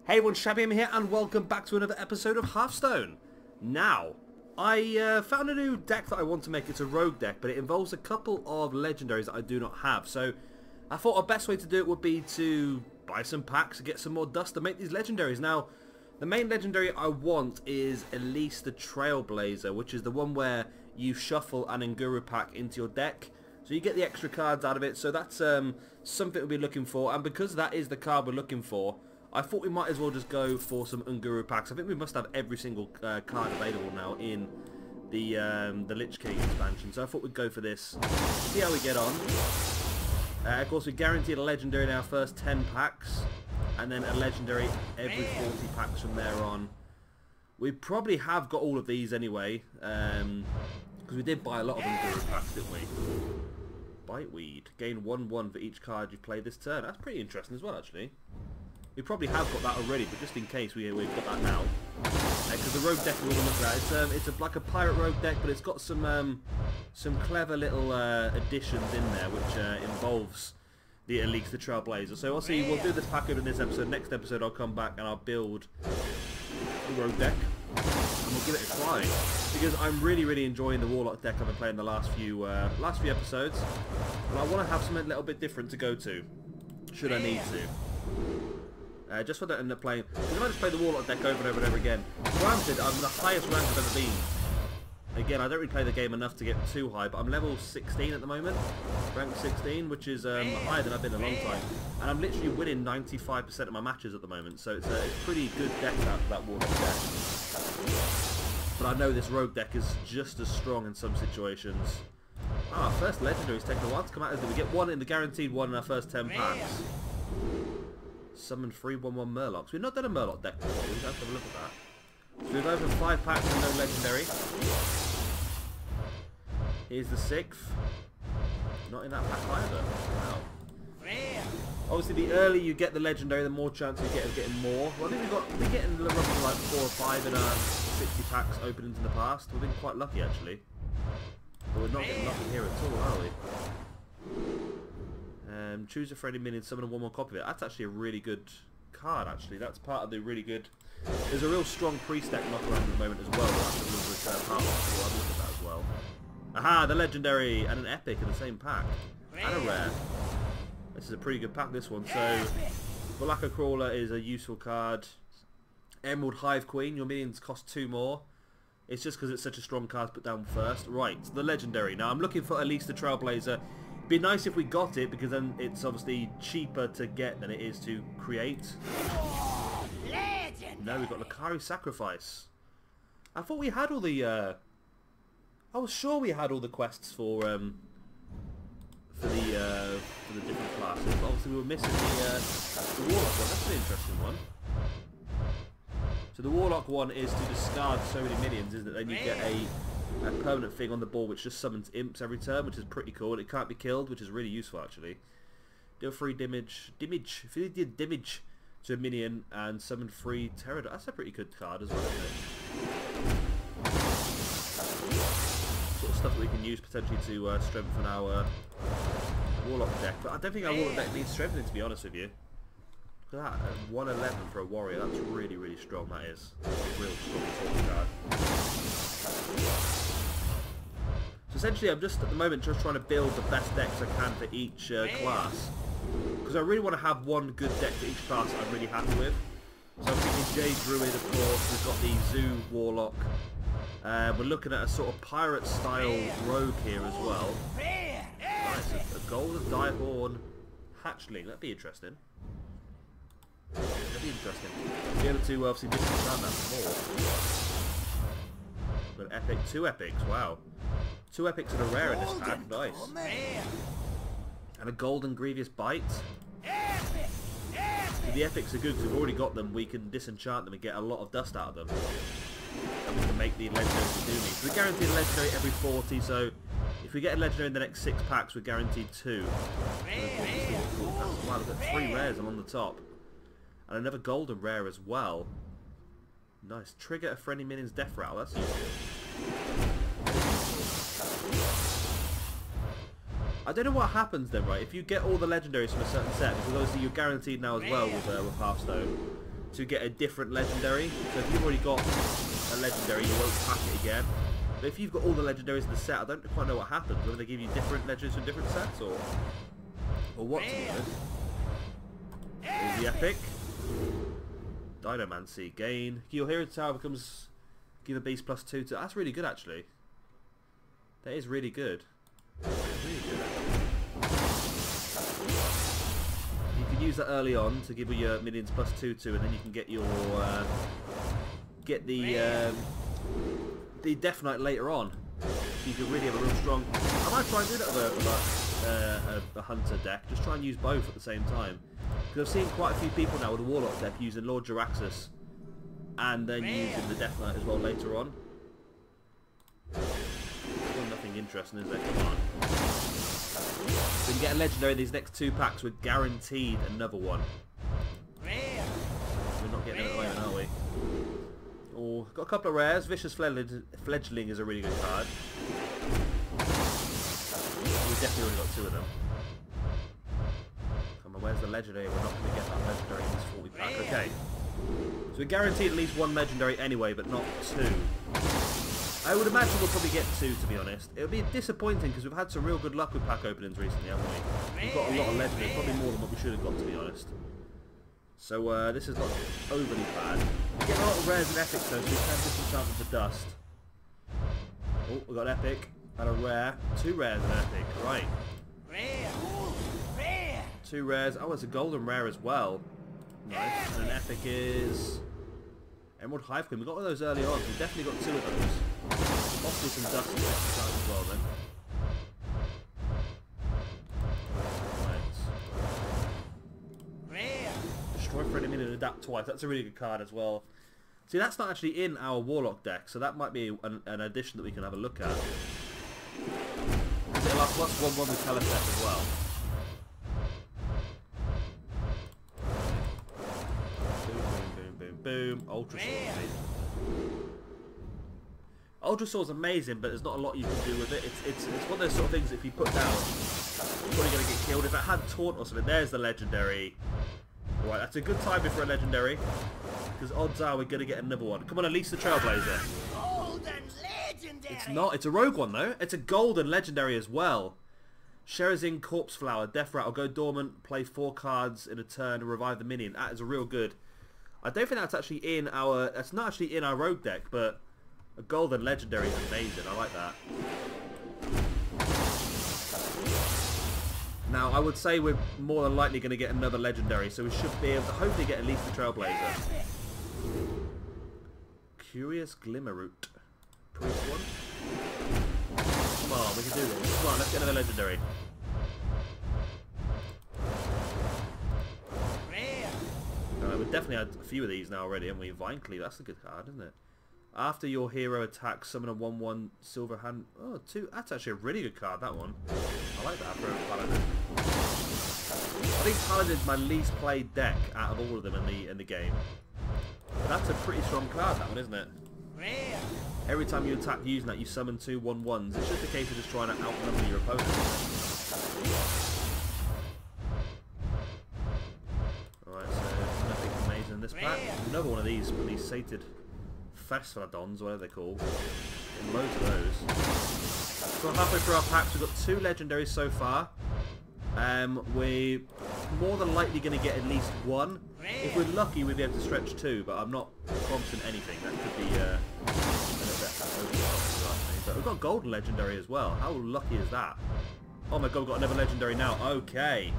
Hey everyone, Shabby here and welcome back to another episode of Hearthstone. Now, I found a new deck that I want to make. It's a rogue deck, but it involves a couple of legendaries that I do not have. So, I thought the best way to do it would be to buy some packs, get some more dust to make these legendaries. Now, the main legendary I want is at least the Trailblazer, which is the one where you shuffle an Unguro pack into your deck. So you get the extra cards out of it, so that's something we'll be looking for. And because that is the card we're looking for, I thought we might as well just go for some Unguro packs. I think we must have every single card available now in the Lich King expansion. So I thought we'd go for this. See how we get on. Of course, we guaranteed a legendary in our first 10 packs. And then a legendary every 40 packs from there on. We probably have got all of these anyway. Because we did buy a lot of Unguro packs, didn't we? Biteweed. Gain 1/1 for each card you play this turn. That's pretty interesting as well, actually. We probably have got that already, but just in case we've got that now. Because the rogue deck we want to look at, it's like a pirate rogue deck, but it's got some clever little additions in there, which involves the at least the Trailblazer. So we'll do this pack over in this episode. Next episode I'll come back and I'll build the rogue deck, and we'll give it a try. Because I'm really enjoying the Warlock deck I've been playing the last few episodes, but I want to have something a little bit different to go to, should I need to. Just for that, end up playing. Because I just play the Warlock deck over and over and over again. Granted, I'm the highest rank I've ever been. Again, I don't really play the game enough to get too high, but I'm level 16 at the moment. Rank 16, which is higher than I've been in a long time. And I'm literally winning 95% of my matches at the moment. So it's a pretty good deck out of that Warlock deck. But I know this Rogue deck is just as strong in some situations. Ah, first legendary's taken a while to come out. We get one in the guaranteed one in our first 10 packs. Summon 3/1/1 Murlocs. We've not done a Murloc deck before. We've got to have a look at that. So we've opened 5 packs and no legendary. Here's the 6th. Not in that pack either. Wow. Obviously, the earlier you get the legendary, the more chance you get of getting more. Well, I think we're getting roughly like 4 or 5 in our 60 packs opened into the past. We've been quite lucky actually. But we're not getting lucky here at all, are we? Choose a friendly minion, summon a 1/1 copy of it. That's actually a really good card, actually. That's part of the really good... There's a real strong priest deck knock around at the moment as well. That's part of it, so I'll look at that as well. Aha, the legendary and an epic in the same pack. And a rare. This is a pretty good pack, this one. So, Valaka Crawler is a useful card. Emerald Hive Queen, your minions cost 2 more. It's just because it's such a strong card to put down first. Right, the legendary. Now, I'm looking for at least the Trailblazer. Be nice if we got it, because then it's obviously cheaper to get than it is to create. No, we've got Lakari Sacrifice. I thought we had all the I was sure we had all the quests for the different classes, but obviously we were missing the Warlock one. That's an interesting one. So the Warlock one is to discard so many minions, isn't it? Then you get a permanent thing on the board which just summons imps every turn, which is pretty cool. It can't be killed, which is really useful actually. Deal 3 damage. If you did damage to a minion and summon 3 terror, that's a pretty good card as well, isn't it? Sort of stuff that we can use potentially to strengthen our Warlock deck. But I don't think our Warlock deck needs strengthening, to be honest with you. Look at that, 111 for a warrior. That's really strong. That is a real strong card. So essentially, I'm just at the moment just trying to build the best decks I can for each class, because I really want to have one good deck for each class that I'm really happy with. So I'm thinking Jade Druid, of course. We've got the Zoo Warlock. We're looking at a sort of pirate style rogue here as well. Nice, a golden Diehorn Hatchling. That'd be interesting. That'd be interesting. Be able to obviously disenchant that more. An epic, 2 epics, wow. 2 epics and a rare in this pack, nice. And a golden Grievous Bite. So the epics are good because we've already got them. We can disenchant them and get a lot of dust out of them. And we can make the legendaries we do need. So we're guaranteed a legendary every 40, so if we get a legendary in the next 6 packs, we're guaranteed 2. Wow, we've got 3 rares along the top. And another golden rare as well. Nice. Trigger a friendly minion's death rattle. That's useful. I don't know what happens then, right? If you get all the legendaries from a certain set, because obviously you're guaranteed now as well with Hearthstone. to get a different legendary. So if you've already got a legendary, you won't pack it again. But if you've got all the legendaries in the set, I don't quite know what happens. Whether they give you different legendaries from different sets, or what, to be honest. Here's the epic. Dynamancy. Gain. Your hero tower becomes... Give a beast +2 to... That's really good, actually. That is really good. Really good, you can use that early on to give your minions +2 to, and then you can get your... get the Death Knight later on. So you can really have a real strong... I might try and do that with a Hunter deck. Just try and use both at the same time. Because I've seen quite a few people now with a Warlock deck using Lord Jaraxxus and then using the Death Knight as well later on. Still nothing interesting, is there? Come on. We can get a legendary in these next 2 packs. We're guaranteed another one. We're not getting it at the moment, are we? Oh, got a couple of rares. Vicious Fledgling is a really good card. We've definitely already got 2 of them. Come on, where's the legendary? We're not going to get that legendary in this 40 pack. Okay. So we're guaranteed at least 1 legendary anyway, but not 2. I would imagine we'll probably get 2, to be honest. It would be disappointing because we've had some real good luck with pack openings recently, haven't we? We've got a lot of legendaries, probably more than what we should have got, to be honest. So this is not overly bad. We get a lot of rares and epics though, so we can disenchant with the dust. Oh, we got an epic and a rare. 2 rares and an epic, right. 2 rares. Oh, it's a golden rare as well. Nice. And an epic is... Emerald Hive Queen. We got one of those early on, so we've definitely got 2 of those. Possibly some dust and disenchant as well then. Destroy for enemy and adapt twice. That's a really good card as well. See, that's not actually in our Warlock deck, so that might be an addition that we can have a look at. It'll have +1/1 with Telepet as well. Boom, boom, boom, boom. Ultra Sword is amazing. Ultra Sword's amazing, but there's not a lot you can do with it. It's one of those sort of things that if you put down, you're probably going to get killed. If it had Taunt or something, there's the legendary. Right, that's a good timing for a legendary, because odds are we're going to get another one. Come on, Elise the Trailblazer. Golden legendary. It's not. It's a rogue one, though. It's a golden legendary as well. Sherazin Corpse Flower. Death Rattle. Go dormant. Play 4 cards in a turn and revive the minion. That is a real good. I don't think that's actually in our... That's not actually in our rogue deck, but a golden legendary is amazing. I like that. Now, I would say we're more than likely going to get another legendary, so we should be able to hopefully get at least the Trailblazer. Curious Glimmerroot. Priest one. Come on, we can do this. Come on, let's get another legendary. We've definitely had a few of these now already, haven't we? Vine Cleave, that's a good card, isn't it? After your hero attacks, summon a 1/1 silver hand. Oh, 2. That's actually a really good card, that one. I like that for a Paladin. I think Paladin's my least played deck out of all of them in the game. But that's a pretty strong card, that one, isn't it? Every time you attack using that, you summon 2 1/1s. It's just a case of just trying to outnumber your opponent. Alright, so nothing amazing in this pack. Another one of these sated Pheasantodons, whatever they're called. And loads of those. So halfway through our packs, we've got 2 legendaries so far. We're more than likely going to get at least 1. If we're lucky, we'll be able to stretch 2, but I'm not promising anything. That could be but we've got a golden legendary as well. How lucky is that? Oh my god, we've got another legendary now. Okay.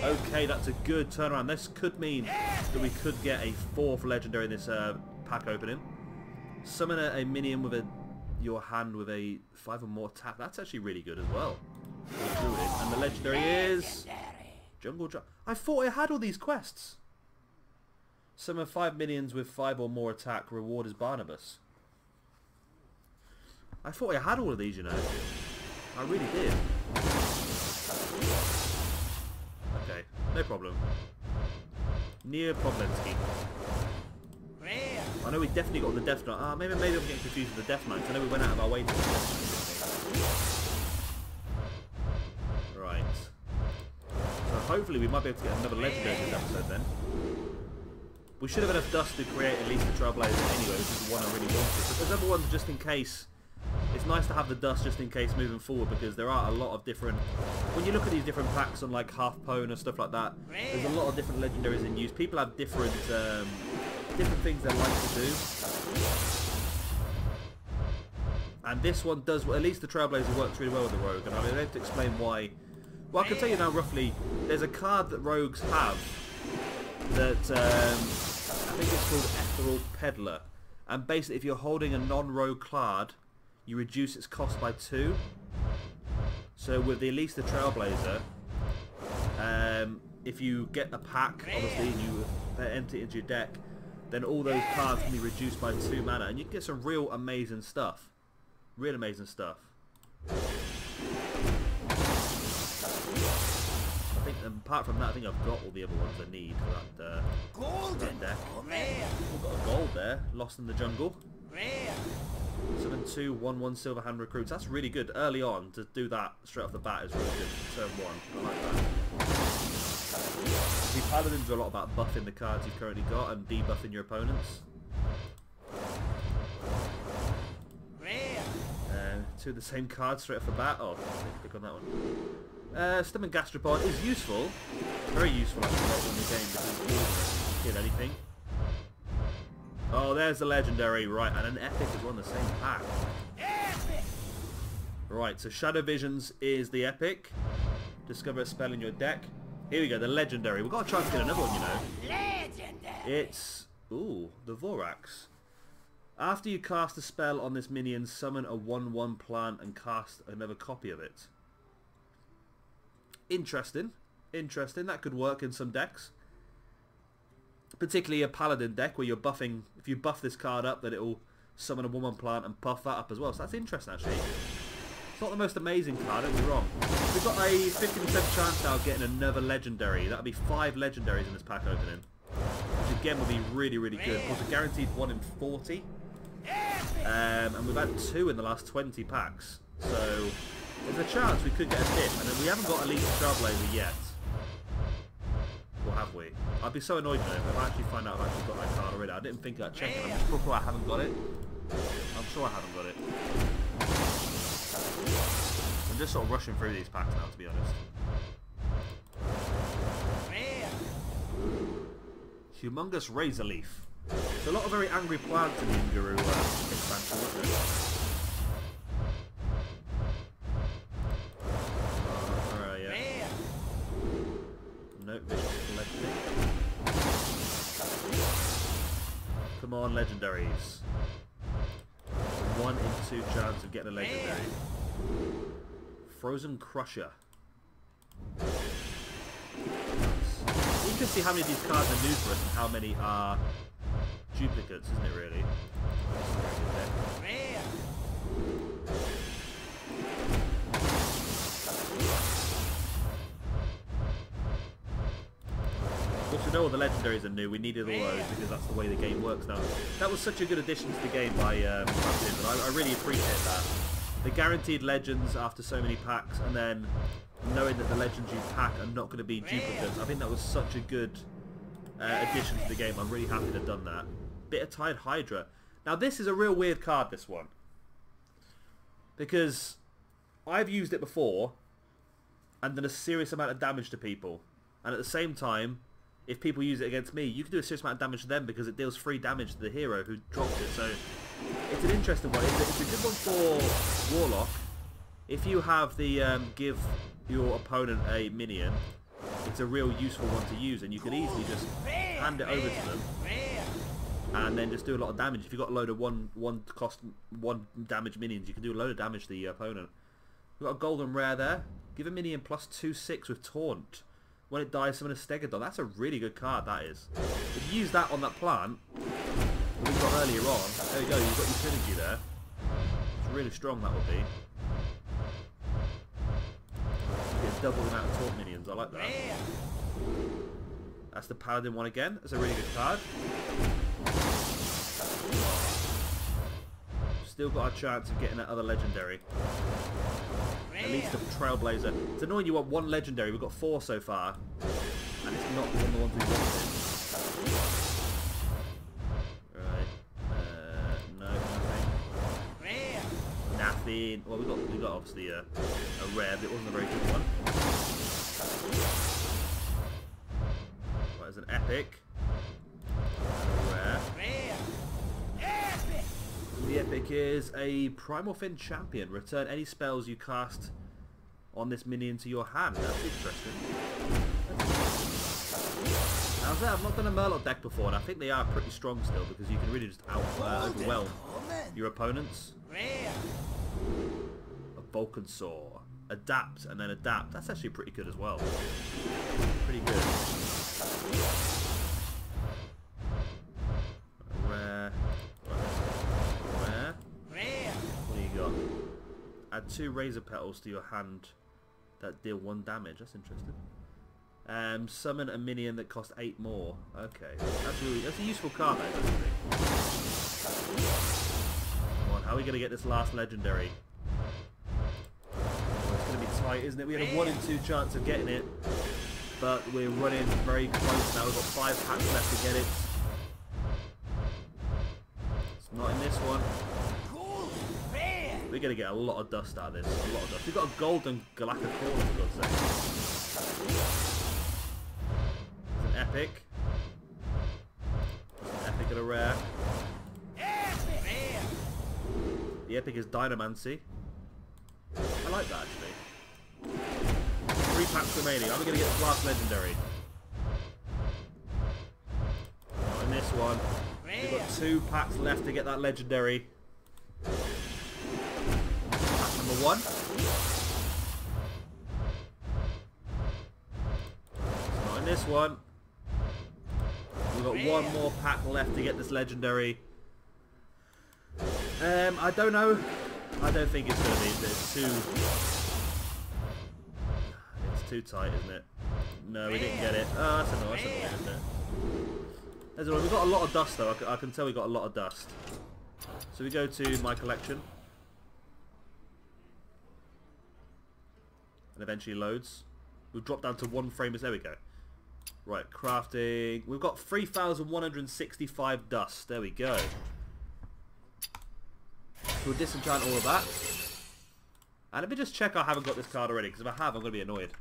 Okay, that's a good turnaround. This could mean that we could get a 4th legendary in this pack opening. Summon a minion with your hand with a 5 or more attack. That's actually really good as well. And the legendary is Jungle Drum. I thought I had all these quests. Summon 5 minions with 5 or more attack. Reward is Barnabas. I thought I had all of these, you know. I really did. Okay, no problem. Near Problemski. I know we definitely got the Death Knight. Ah, maybe I'm getting confused with the Death Knight. I know we went out of our way to get the Death Knight. Right. So hopefully we might be able to get another legendary in this episode then. We should have enough dust to create at least the Trailblazer anyway, which is the one I really wanted. But there's other ones just in case. It's nice to have the dust just in case moving forward, because there are a lot of different... When you look at these different packs on like Hearthstone and stuff like that, there's a lot of different legendaries in use. People have different things they like to do. And this one does, at least the Trailblazer works really well with the Rogue, and I'll be able to explain why. Well, I can tell you now roughly, there's a card that Rogues have that, I think it's called Ethereal Peddler. And basically, if you're holding a non-Rogue card, you reduce its cost by 2. So with at least the Trailblazer, if you get a pack, obviously, and you enter it into your deck, then all those cards can be reduced by 2 mana, and you can get some real amazing stuff. Real amazing stuff. I think, apart from that, I think I've got all the other ones I need for that deck. We've got a gold there, Lost in the Jungle. 7-2, 1-1 Silver Hand Recruits. That's really good early on to do that straight off the bat is really good. Turn 1, I like that. The Paladins do a lot about buffing the cards you've currently got and debuffing your opponents. 2 of the same cards straight off the bat. Oh, click on that one. Stem and Gastropod is useful. Very useful actually later in the game because it can kill anything. Oh, there's the legendary, right, and an epic as well in the same pack. Right, so Shadow Visions is the epic. Discover a spell in your deck. Here we go, the legendary. We've got a chance to get another one, you know. Legendary. It's, ooh, the Vorax. After you cast a spell on this minion, summon a 1-1 plant and cast another copy of it. Interesting. Interesting. That could work in some decks. Particularly a Paladin deck where you're buffing... If you buff this card up, then it'll summon a 1-1 plant and buff that up as well. So that's interesting, actually. It's not the most amazing card, don't get me wrong. We've got a 50% chance now of getting another legendary. That'll be 5 legendaries in this pack opening. Which again will be really, really good. Of course, a guaranteed 1 in 40. And we've had 2 in the last 20 packs. So there's a chance we could get a tip. And then we haven't got Elite Trailblazer yet. Or have we? I'd be so annoyed though if I actually find out I've actually got that card already. I didn't think I'd check it. I'm sure I haven't got it. I'm sure I haven't got it. I'm just sort of rushing through these packs now, to be honest. Humongous Razor Leaf. There's a lot of very angry plants in the Unguro expansion, wasn't there? Alright, yeah. Nope, vicious collecting. Come on, legendaries. 1 in 2 chance of getting a legendary. Frozen Crusher. You can see how many of these cards are new for us and how many are duplicates, isn't it really? Of course, we know all the legendaries are new. We needed all those because that's the way the game works now. That was such a good addition to the game by Blizzard. I really appreciate that. The guaranteed legends after so many packs, and then knowing that the legends you pack are not going to be duplicates. I think that was such a good addition to the game. I'm really happy they've done that. Bit of Tide Hydra. Now this is a real weird card, this one. Because I've used it before and done a serious amount of damage to people. And at the same time, if people use it against me, you can do a serious amount of damage to them because it deals 3 damage to the hero who drops it. So it's an interesting one. It's a good one for Warlock. If you have the give your opponent a minion, it's a real useful one to use, and you can easily just hand it over to them and then just do a lot of damage. If you've got a load of one damage minions, you can do a load of damage to the opponent. We've got a golden rare there. Give a minion plus 2/6 with taunt. When it dies, summon a Stegodon. That's a really good card, that is. If you use that on that plant that we got earlier on, there you go, you've got your synergy there. It's really strong, that would be. You get double the amount of taunt minions, I like that. That's the Paladin one again. That's a really good card. Still got a chance of getting that other legendary. At least a Trailblazer. It's annoying you want 1 legendary. We've got 4 so far. And it's not one of the ones we wanted. been... Well, we got obviously a rare, but it wasn't a very good one. Right, there's an epic. Rare. Epic. The epic is a Primal Fin Champion. Return any spells you cast on this minion to your hand. That's interesting. Now, I've not done a Murloc deck before, and I think they are pretty strong still, because you can really just overwhelm your opponents. A Vulcan Saw. Adapt, and then adapt. That's actually pretty good as well. Pretty good. Rare. Rare. What do you got? Add 2 Razor Petals to your hand that deal 1 damage. That's interesting. Summon a minion that costs 8 more. Okay, that's a useful card, that is, actually. Come on, how are we gonna get this last legendary? Oh, it's gonna be tight, isn't it? We had a 1 in 2 chance of getting it, but we're running very close now. We've got 5 packs left to get it. It's not in this one. We're gonna get a lot of dust out of this. A lot of dust. We've got a golden galactic core, for God's sake. There's an epic. There's an epic and a rare. The epic is Dynamancy. I like that, actually. 3 packs remaining. Are we gonna get this last legendary? Not in this one. We've got 2 packs left to get that legendary. Number 1. Not in this one. We've got 1 more pack left to get this legendary. I don't know. I don't think it's going to be. It's too tight, isn't it? No, we didn't get it. Oh, that's annoying, isn't it? We've got a lot of dust, though. I can tell we got a lot of dust. So we go to my collection. And eventually loads. We've dropped down to 1 frame. There we go. Right, crafting. We've got 3,165 dust. There we go. So we'll disenchant all of that. And let me just check I haven't got this card already, because if I have, I'm going to be annoyed.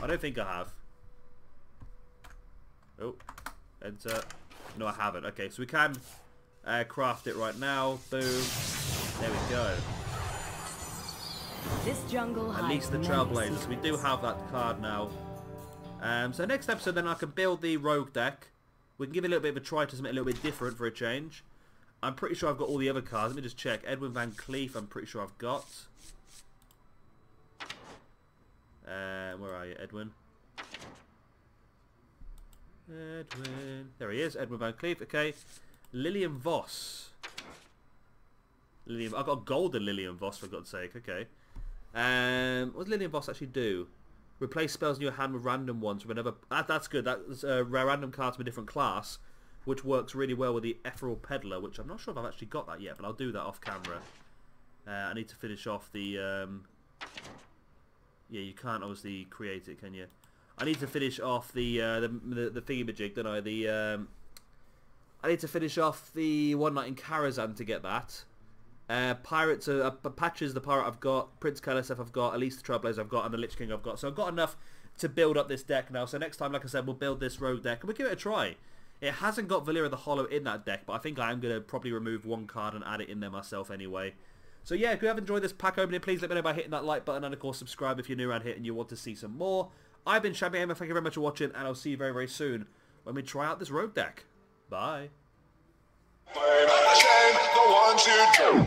I don't think I have. Oh, enter. No, I haven't. Okay, so we can craft it right now. Boom. There we go. This jungle At least the Trailblazers. We do have that card now. So next episode then I can build the rogue deck. We can give it a little bit of a try to something a little bit different for a change. I'm pretty sure I've got all the other cards. Let me just check. Edwin Van Cleef, I'm pretty sure I've got. Where are you, Edwin? Edwin. There he is, Edwin Van Cleef. Okay. Lillian Voss. I've got a golden Lillian Voss, for God's sake. Okay. What does Lillian Voss actually do? Replace spells in your hand with random ones. Whenever that's good. That's a random card from a different class, which works really well with the Ethereal Peddler, which I'm not sure if I've actually got that yet, but I'll do that off camera. I need to finish off the... yeah, you can't obviously create it, can you? I need to finish off the thingamajig, don't I? I need to finish off the One Night in Karazhan to get that. Pirates, Patches, the pirate I've got, Prince Kalesef I've got, at least the Trailblazer I've got, and the Lich King I've got. So I've got enough to build up this deck now. So next time, like I said, we'll build this rogue deck and we'll give it a try. It hasn't got Valera the Hollow in that deck, but I think I am going to probably remove 1 card and add it in there myself anyway. So yeah, if you have enjoyed this pack opening, please let me know by hitting that like button and of course subscribe if you're new around here and you want to see some more. I've been Shabby Gamer, thank you very much for watching, and I'll see you very, very soon when we try out this rogue deck. Bye. The ones who do.